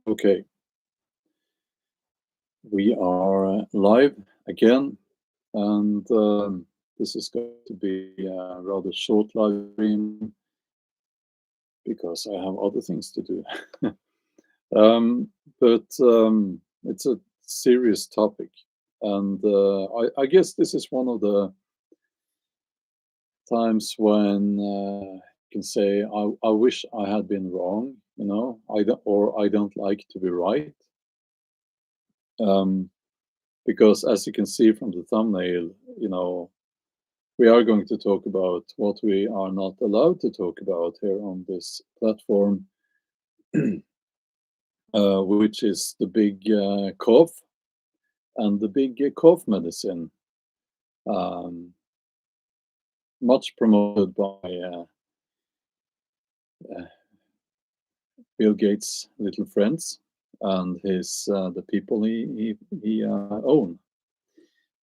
Okay, we are live again, and this is going to be a rather short live stream because I have other things to do. um, but it's a serious topic, and I guess this is one of the times when you can say, I wish I had been wrong, or I don't like to be right. Um, because as you can see from the thumbnail, you know, we are going to talk about what we are not allowed to talk about here on this platform, which is the big cough and the big cough medicine, um, much promoted by uh, Bill Gates' little friends and his the people he own,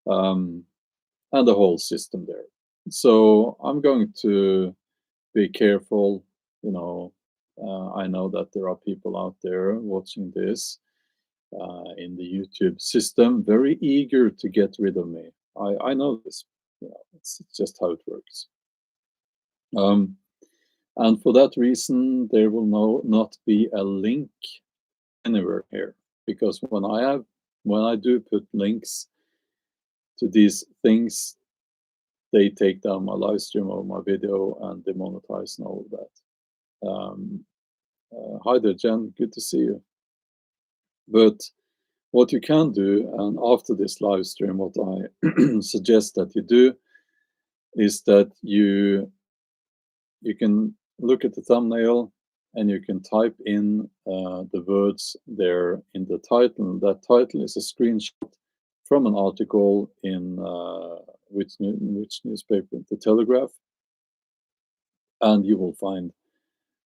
um, and the whole system there. So I'm going to be careful. I know that there are people out there watching this in the YouTube system, very eager to get rid of me. I know this. It's just how it works. Um, and for that reason, there will not be a link anywhere here, because when I do put links to these things, they take down my live stream or my video and demonetize and all of that. Hi there, Jen. Good to see you. But what you can do, and after this live stream, what I suggest that you do is that you can look at the thumbnail and you can type in the words there in the title. That title is a screenshot from an article in which newspaper? The Telegraph, and you will find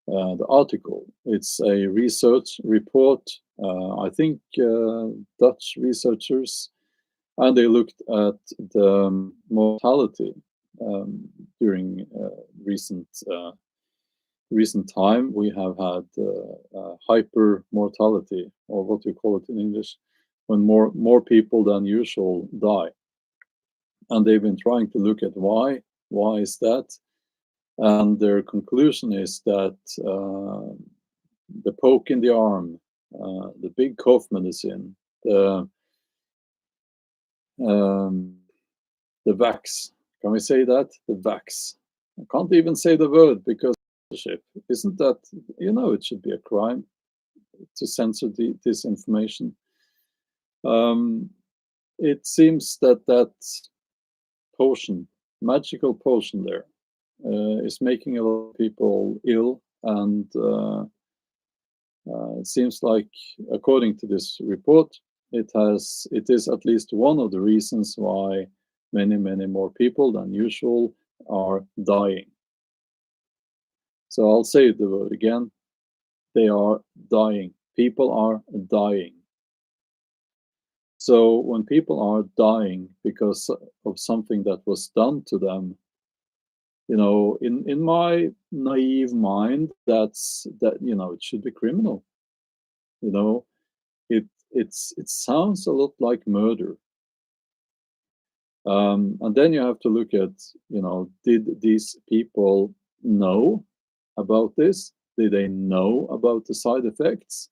the article. It's a research report. I think Dutch researchers, and they looked at the mortality during recent time. We have had hyper mortality, or what you call it in English, when more people than usual die. And they've been trying to look at why. Why is that? And their conclusion is that the poke in the arm, the big cough medicine, um, the vax. Can we say that? The vax. I can't even say the word because isn't that, it should be a crime to censor this information. It seems that potion, magical potion there, is making a lot of people ill, and it seems like, according to this report, it is at least one of the reasons why many more people than usual are dying. So I'll say the word again. They are dying. People are dying. So when people are dying because of something that was done to them, in my naive mind, that it should be criminal. You know, it sounds a lot like murder. And then you have to look at, did these people know about this? Did they know about the side effects?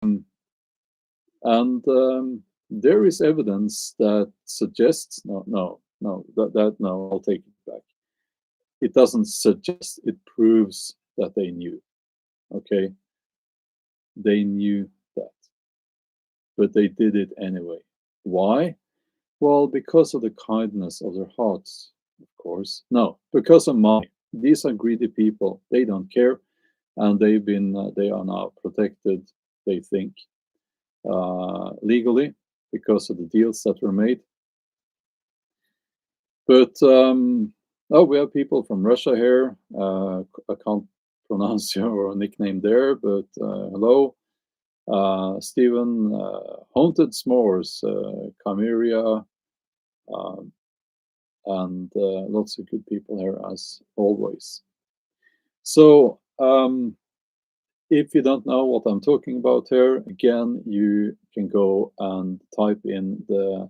And there is evidence that suggests no, I'll take it back. It doesn't suggest, it proves that they knew. Okay, they knew that, but they did it anyway. Why? Well, because of the kindness of their hearts, of course. No, because of money. These are greedy people. They don't care, and they are now protected, they think, legally, because of the deals that were made. But we have people from Russia here. I can't pronounce your nickname there, but hello. Stephen, Haunted S'mores, Chimeria, and lots of good people here as always. So If you don't know what I'm talking about here, again, you can go and type in the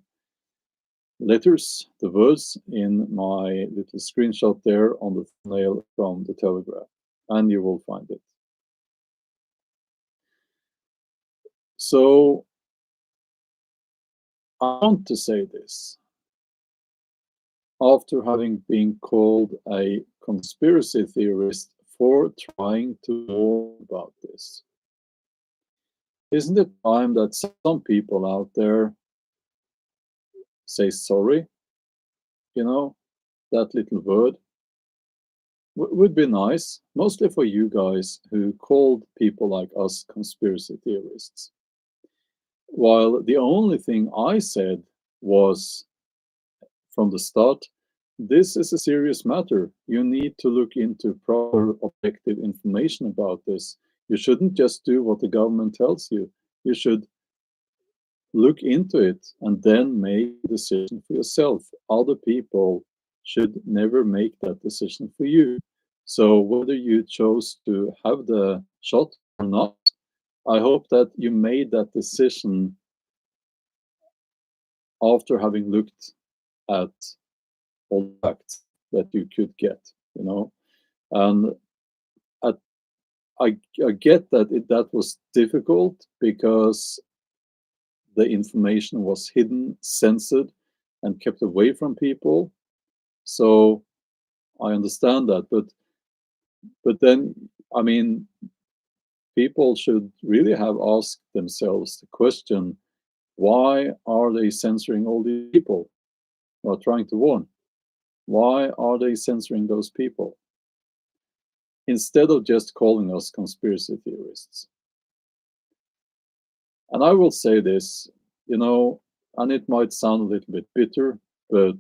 letters, the words in my little screenshot there on the thumbnail from the Telegraph, and you will find it. So I want to say this after having been called a conspiracy theorist for trying to warn about this. Isn't it time that some people out there say sorry? You know, that little word would be nice, mostly for you guys who called people like us conspiracy theorists. While the only thing I said was from the start, this is a serious matter. You need to look into proper objective information about this. You shouldn't just do what the government tells you. You should look into it and then make a decision for yourself. Other people should never make that decision for you. So whether you chose to have the shot or not, I hope that you made that decision after having looked at all the facts that you could get, you know. And at, I get that that was difficult because the information was hidden, censored, and kept away from people. So I understand that, but then I mean, people should really have asked themselves the question: why are they censoring all these people who are trying to warn? Why are they censoring those people instead of just calling us conspiracy theorists? And I will say this, you know, and it might sound a little bit bitter, but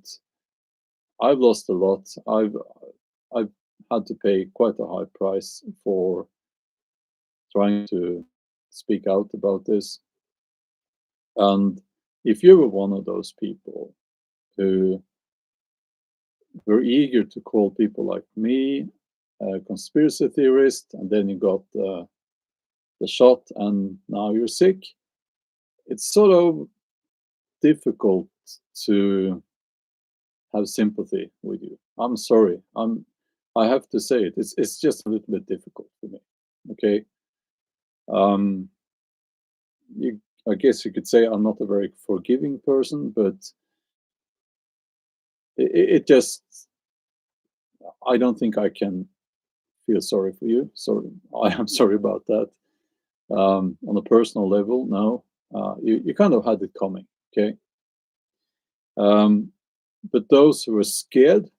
I've lost a lot. I've had to pay quite a high price for trying to speak out about this. And if you were one of those people who were eager to call people like me a conspiracy theorist, and then you got the shot and now you're sick, it's sort of difficult to have sympathy with you. I'm sorry. I have to say it. It's just a little bit difficult for me. Okay. Um, you, I guess you could say I'm not a very forgiving person, but it just, I don't think I can feel sorry for you. So I am sorry about that. On a personal level, no, you kind of had it coming. Okay. Um, but those who were scared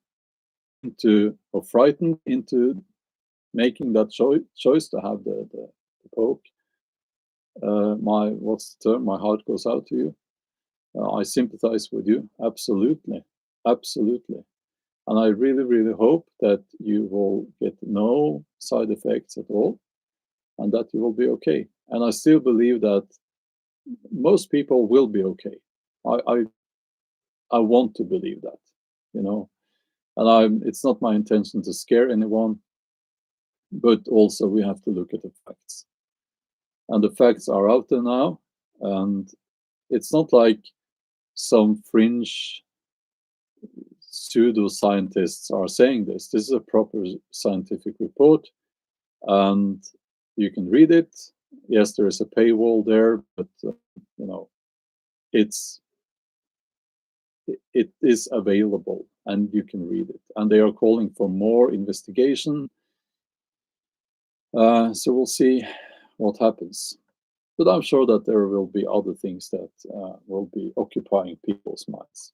into or frightened into making that choice to have the poke, my what's the term? My heart goes out to you. I sympathize with you, absolutely, absolutely, and I really, really hope that you will get no side effects at all, and that you will be okay. And I still believe that most people will be okay. I I, I want to believe that, you know, and it's not my intention to scare anyone, but also we have to look at the facts. And the facts are out there now, and it's not like some fringe pseudo scientists are saying this. This is a proper scientific report, and you can read it. Yes, there is a paywall there, but you know, it's it is available and you can read it. And they are calling for more investigation. So we'll see what happens. But I'm sure that there will be other things that will be occupying people's minds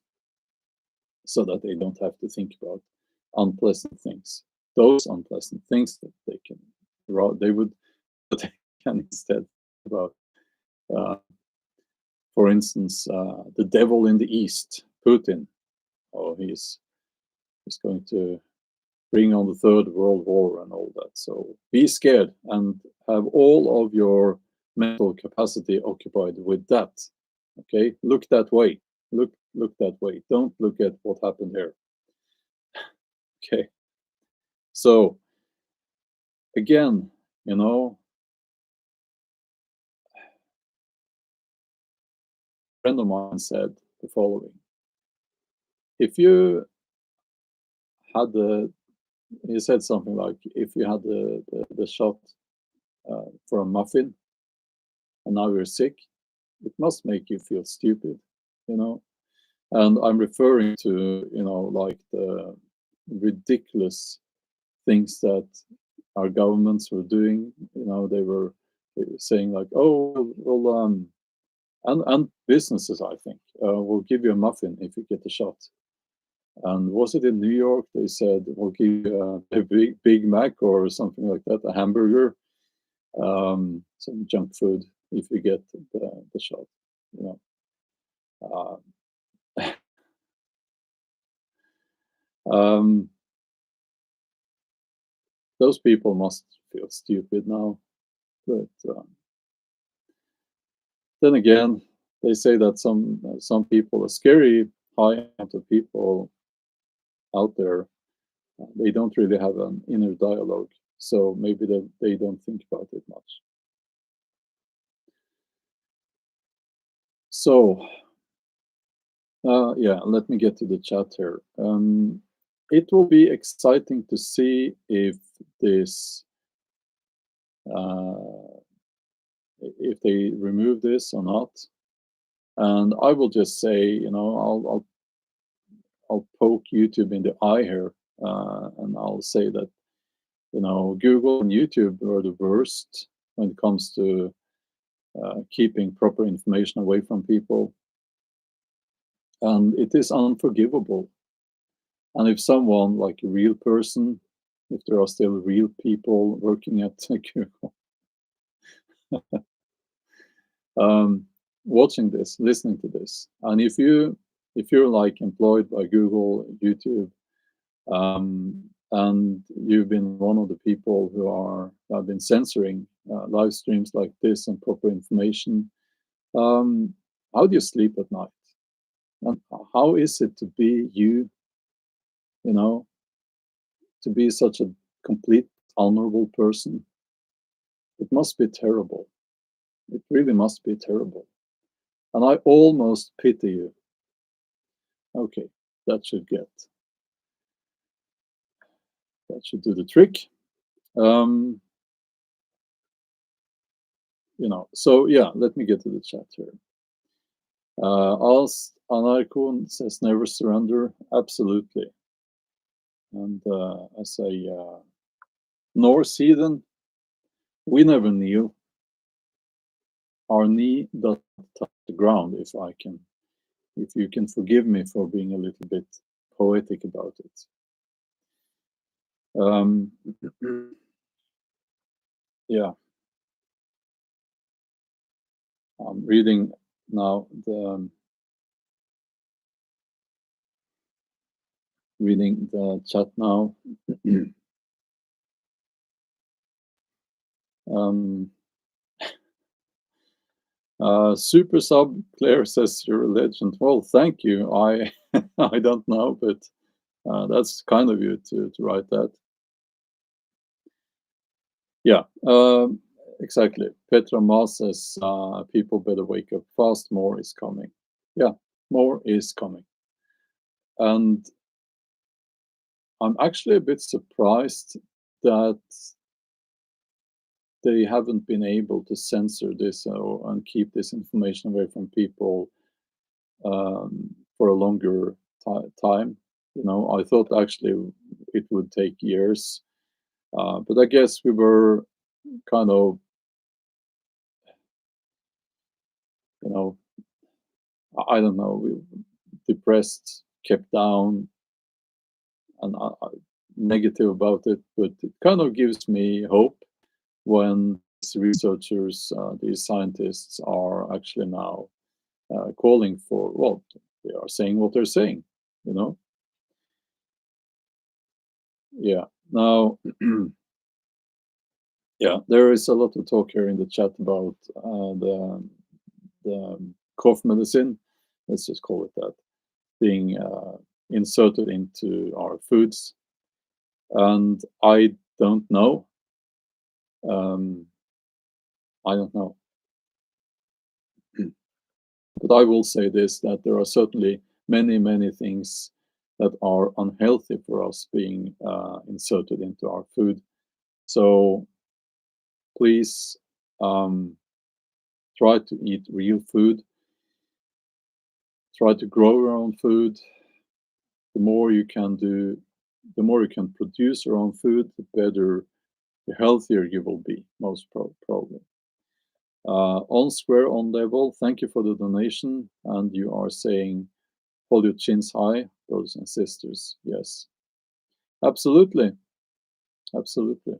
so that they don't have to think about unpleasant things. Those unpleasant things that they would but they can instead about, uh, for instance, the devil in the East, Putin. Oh, he's going to bring on the Third World War and all that. So be scared and have all of your mental capacity occupied with that. Okay, look that way. Look that way. Don't look at what happened here. Okay. So again, you know, friend of mine said the following: if you had he said something like, if you had the shot for a muffin and now you're sick, it must make you feel stupid, you know. And I'm referring to, like the ridiculous things that our governments were doing. They were saying like, oh, well, and businesses, I think, will give you a muffin if you get the shot. And was it in New York? They said we'll give you a Big Mac or something like that, a hamburger, some junk food if you get the shot. Uh, those people must feel stupid now, but then again, they say that some people, a scary high amount of people out there, they don't really have an inner dialogue, so maybe they don't think about it much. So, yeah, let me get to the chat here. It will be exciting to see if this, if they remove this or not. And I will just say, I'll poke YouTube in the eye here, and I'll say that, Google and YouTube are the worst when it comes to keeping proper information away from people. And it is unforgivable. And if someone, like a real person, if there are still real people working at Google, watching this, listening to this, and if you're like employed by Google, YouTube, and you've been one of the people who have been censoring live streams like this and proper information, how do you sleep at night? And how is it to be you, to be such a complete honorable person? It must be terrible. It really must be terrible. And I almost pity you. Okay, that should do the trick. So yeah, let me get to the chat here. Anarkon says never surrender. Absolutely. And as a Norse heathen, we never kneel. Our knee doesn't touch the ground, if you can forgive me for being a little bit poetic about it. Yeah. I'm reading now reading the chat now. Super sub Claire says you're a legend. Well, thank you. I I don't know, but that's kind of you to write that. Yeah, exactly. Petra Ma says people better wake up fast. More is coming. Yeah, more is coming. And I'm actually a bit surprised that they haven't been able to censor this and keep this information away from people for a longer time. I thought actually it would take years, but I guess we were kind of, I don't know, depressed, kept down, and negative about it. But it kind of gives me hope when these researchers, these scientists, are actually now calling for, well, they are saying what they're saying, Yeah. Now, yeah, there is a lot of talk here in the chat about the cough medicine, let's just call it that, being inserted into our foods. And I don't know. I don't know. But I will say this, that there are certainly many things that are unhealthy for us being inserted into our food. So please try to eat real food. Try to grow your own food. The more you can do, the more you can produce your own food, the better, the healthier you will be, most probably. On square, on level, thank you for the donation. And you are saying, hold your chins high, brothers and sisters. Yes, absolutely. Absolutely.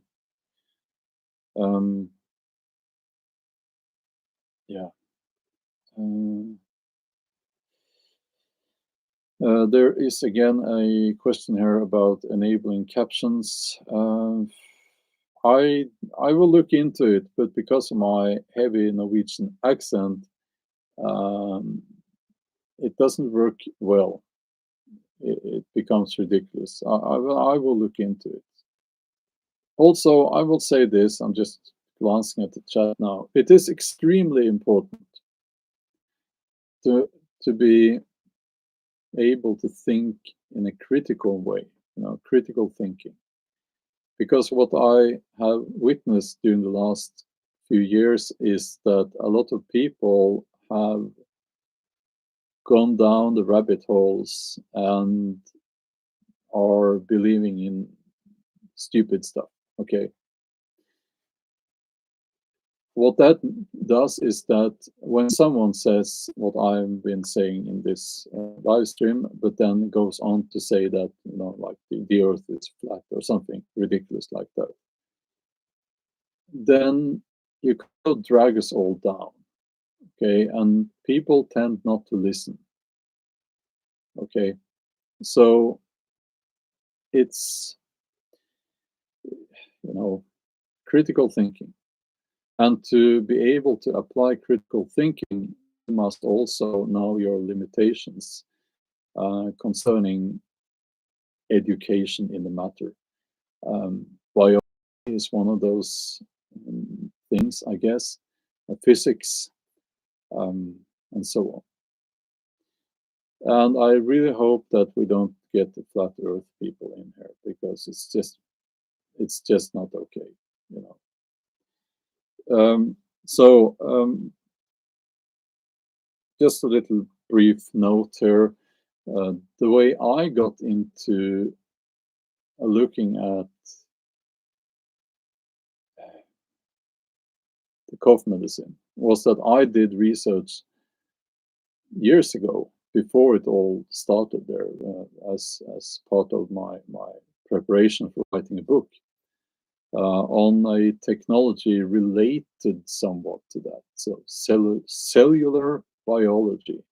Yeah. There is again a question here about enabling captions. I will look into it, but because of my heavy Norwegian accent, it doesn't work well. It becomes ridiculous. I will look into it. Also, I will say this, I'm just glancing at the chat now. It is extremely important to be able to think in a critical way, critical thinking. Because what I have witnessed during the last few years is that a lot of people have gone down the rabbit holes and are believing in stupid stuff. Okay. What that does is that when someone says what I've been saying in this live stream, but then goes on to say that, like the earth is flat or something ridiculous like that, then you could drag us all down. Okay. And people tend not to listen. Okay. So it's, critical thinking. And to be able to apply critical thinking, you must also know your limitations concerning education in the matter. Biology is one of those things, I guess, physics, and so on. And I really hope that we don't get the flat Earth people in here, because it's just not okay, just a little brief note here. The way I got into looking at the cough medicine was that I did research years ago, before it all started there, as part of my preparation for writing a book, on a technology related somewhat to that, so cellular biology.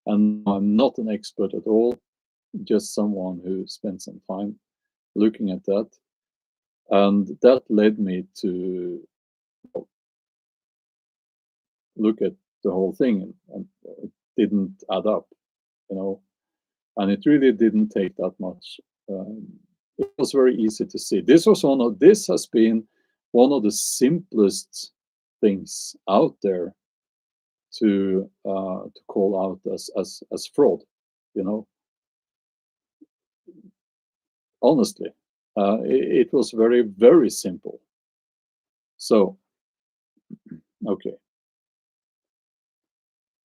And I'm not an expert at all, just someone who spent some time looking at that. And that led me to look at the whole thing, and it didn't add up, and it really didn't take that much. It was very easy to see. This has been one of the simplest things out there to call out as fraud, honestly. It was very simple. So, okay,